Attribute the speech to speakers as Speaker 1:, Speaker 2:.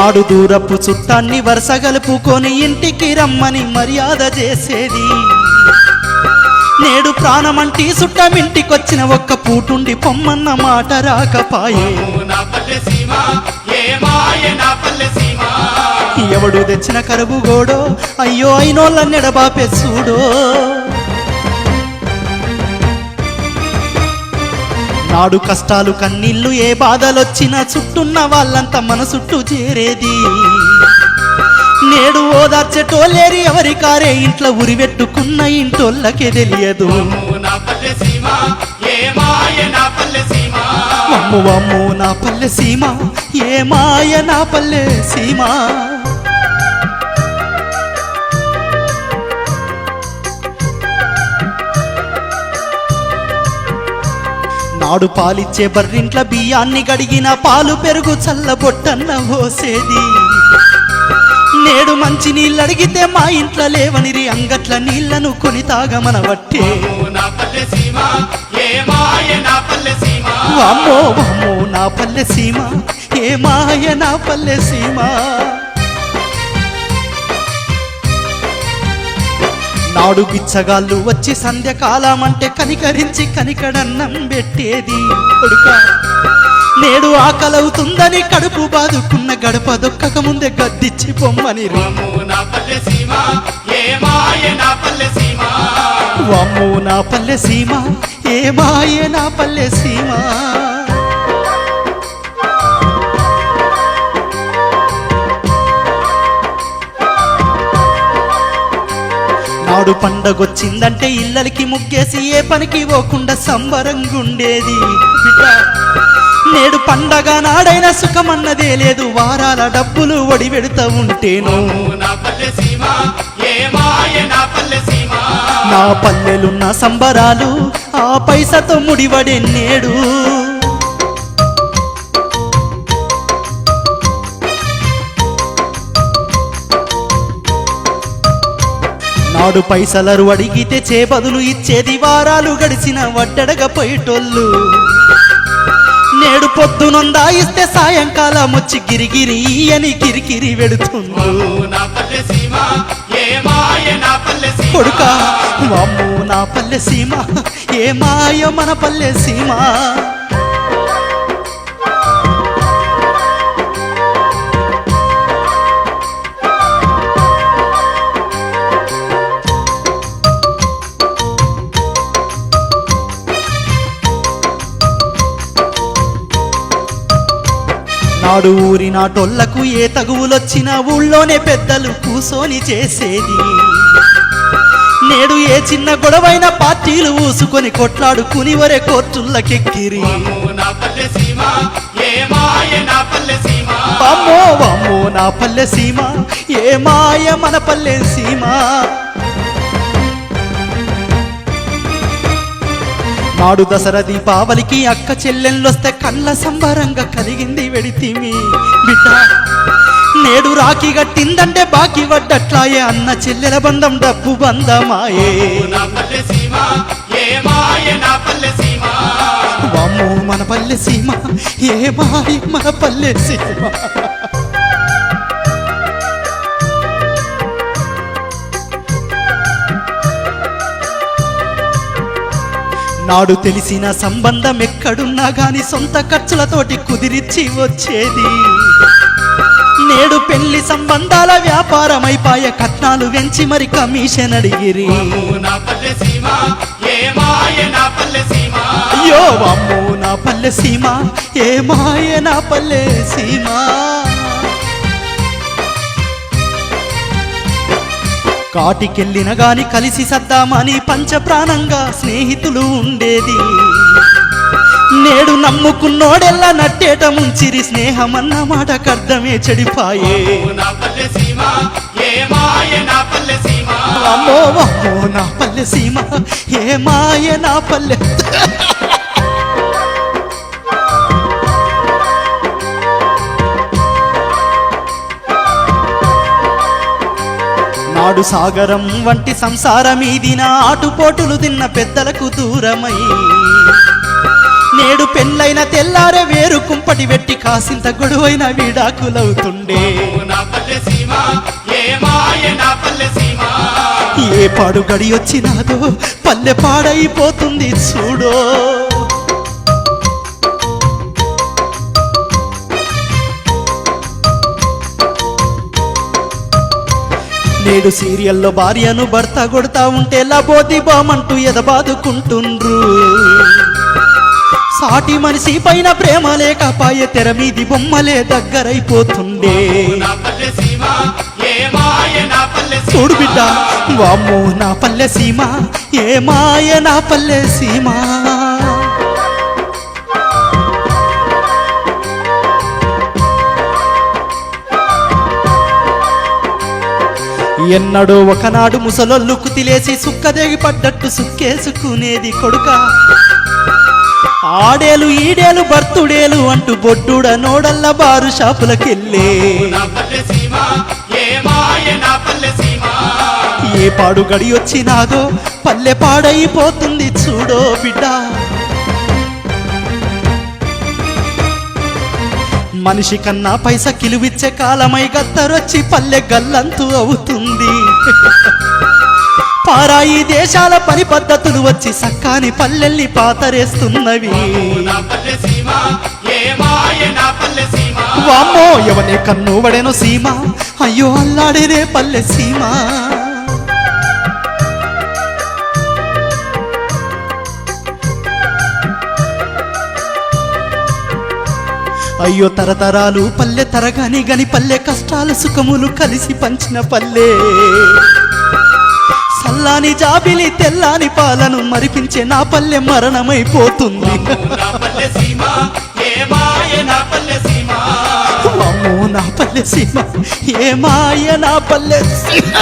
Speaker 1: నాడు దూరపు చుట్టాన్ని వరుస గలుపుకొని ఇంటికి రమ్మని మర్యాద చేసేది. నేడు ప్రాణమంటి చుట్టమింటికొచ్చిన ఒక్క పూటుండి పొమ్మన్న మాట రాకపాయే. ఎవడు తెచ్చిన కరువు గోడో అయ్యో అయినోళ్ళ నెడబాపే చూడో. నాడు కష్టాలు కన్నీళ్ళు ఏ బాధలొచ్చినా చుట్టున్న వాళ్ళంతా మన చుట్టూ చేరేది. నేడు ఓదార్చెటోళ్ళేరి ఎవరి కారే ఇంట్లో ఉరివెట్టుకున్న ఇంటోళ్ళకే తెలియదు. వమ్ము వమ్ము నా పల్లె సీమ ఏ మాయ నా పల్లె సీమ. నాడు పాలిచ్చే బర్రింట్ల బియ్యాన్ని గడిగిన పాలు పెరుగు చల్లబొట్టన్న పోసేది. నేడు మంచి నీళ్ళు అడిగితే మా ఇంట్లో లేవనిరి అంగట్ల నీళ్లను కొని తాగమనబట్టే. వామ్మో వామ్మో నా పల్లె సీమ ఏ మాయ నా పల్లె సీమ. నాడు బిచ్చగాళ్ళు వచ్చి సంధ్యకాలం అంటే కనికరించి కనికడన్నం పెట్టేది. కొడుకా నేడు ఆకలవుతుందని కడుపు బాదుకున్న గడప దొక్కక ముందే గద్దిచ్చి పొమ్మని. వామ్మో నా పల్లె సీమ ఏ మాయ నా పల్లె సీమ. నాడు పండగొచ్చిందంటే ఇళ్ళకి ముగ్గేసి ఏ పనికి పోకుండా సంబరంగుండేది. నేడు పండగ నాడైనా సుఖమన్నదే లేదు. వారాల డబ్బులు ఒడి పెడుతూ ఉంటేను నా పల్లెలున్న సంబరాలు ఆ పైసతో ముడివడే నేడు. నాడు పైసలరు అడిగితే చేబదులు ఇచ్చేది. వారాలు గడిచిన వడ్డడగా పోయేటోళ్ళు. నేడు పొద్దునొందా ఇస్తే సాయంకాలం వచ్చి గిరిగిరి అని కిరికిరి వెడుతుంది. కొడుకా వామ్మో నా పల్లె సీమ ఏ మాయ మన పల్లె సీమ. నాడు ఊరి నాటోళ్లకు ఏ తగువులొచ్చినా ఊళ్ళోనే పెద్దలు కూసోని చేసేది. నేడు ఏ చిన్న గొడవైన పార్టీలు ఊసుకొని కొట్లాడుకుని వరే కోర్టులకెక్కిరి. వామ్మో వామ్మో నా పల్లె సీమ ఏ మాయ మన పల్లె సీమ. నాడు దసరా దీపావళికి అక్క చెల్లెళ్ళొస్తే కళ్ళ సంబరంగా కలిగింది వెడితిమి బిడ్డ. నేడు రాఖీ గట్టిందంటే బాకీ వడ్డట్లాయే. అన్న చెల్లెల బంధం డబ్బు బంధమాయే. వామ్మో మన పల్లె సీమ ఏ మాయ మన పల్లె సీమ. నాడు తెలిసిన సంబంధం ఎక్కడున్నా గాని సొంత ఖర్చులతోటి కుదిరిచ్చి వచ్చేది. నేడు పెళ్లి సంబంధాల వ్యాపారమైపాయ. కట్నాలు వెంచి మరి కమిషన్ అడిగిరి. అయ్యో వామ్మో నా పల్లె సీమ ఏ మాయ నా పల్లె సీమ. కాటికెళ్ళిన గాని కలిసి సద్దామని పంచప్రాణంగా స్నేహితులు ఉండేది. నేడు నమ్ముకున్నోడెల్లా నట్టేట ముంచిరి. స్నేహమన్న మాటకర్థమే చెడిపాయే. అమ్మో అమ్మో నా పల్లె సీమ ఏ మాయ నా పల్లె. నాడు సాగరం వంటి సంసారమీదిన ఆటుపోటులు తిన్న పెద్దలకు దూరమై. నేడు పెళ్ళైన తెల్లారే వేరు కుంపటి వెట్టి కాసింత గొడవైన విడాకులవుతుండే
Speaker 2: నా పల్లె సీమ ఏ మాయ నా పల్లె సీమ
Speaker 1: ఏ పాడు గడి వచ్చినాదో పల్లె పాడైపోతుంది చూడో నేడు సీరియల్లో భార్యను భర్త కొడతా ఉంటే లబోది బామంటూ ఎదబాదుకుంటుండ్రు సాటి మనిషి పైన ప్రేమ లేకపాయే తెర మీది బొమ్మలే దగ్గరైపోతుండే
Speaker 2: నా పల్లె సీమ ఏ మాయ నా పల్లె సీమ
Speaker 1: చూడు బిడ్డ వామ్మో నా పల్లె సీమ ఏ మాయ నా పల్లె సీమ ఎన్నడో ఒకనాడు ముసలొల్లు కుతిలేసి సుక్కదేగి పడ్డట్టు సుక్కేసుకునేది కొడుక ఆడేలు ఈడేలు బర్తుడేలు అంటూ బొడ్డుడ నోడల్ల బారు షాపులకెళ్ళే
Speaker 2: నా పల్లె సీమ ఏ మాయ నా పల్లె సీమ
Speaker 1: ఏ పాడు గడి వచ్చినాదో పల్లె పాడైపోతుంది చూడో బిడ్డ మనిషి కన్నా పైస కిలువిచ్చే కాలమై గద్దరొచ్చి పల్లె గల్లంతు అవుతుంది పారాయి దేశాల పని పద్ధతులు వచ్చి సక్కాని పల్లెల్ని పాతరేస్తున్నవి
Speaker 2: నా పల్లె సీమ ఏ మాయ నా పల్లె సీమ
Speaker 1: వామ్మో ఎవనే కన్ను వడెను సీమ అయ్యో అల్లాడేనే పల్లె సీమ అయ్యో తరతరాలు పల్లె తరగాని గని పల్లె కష్టాలు సుఖములు కలిసి పంచిన పల్లె సల్లాని జాబిలి తెల్లాని పాలను మరిపించే నా పల్లె మరణమైపోతుంది
Speaker 2: నా పల్లె సీమ ఏ మాయ నా పల్లె సీమ
Speaker 1: అమ్మో నా పల్లె సీమ ఏ మాయ నా పల్లె సీమ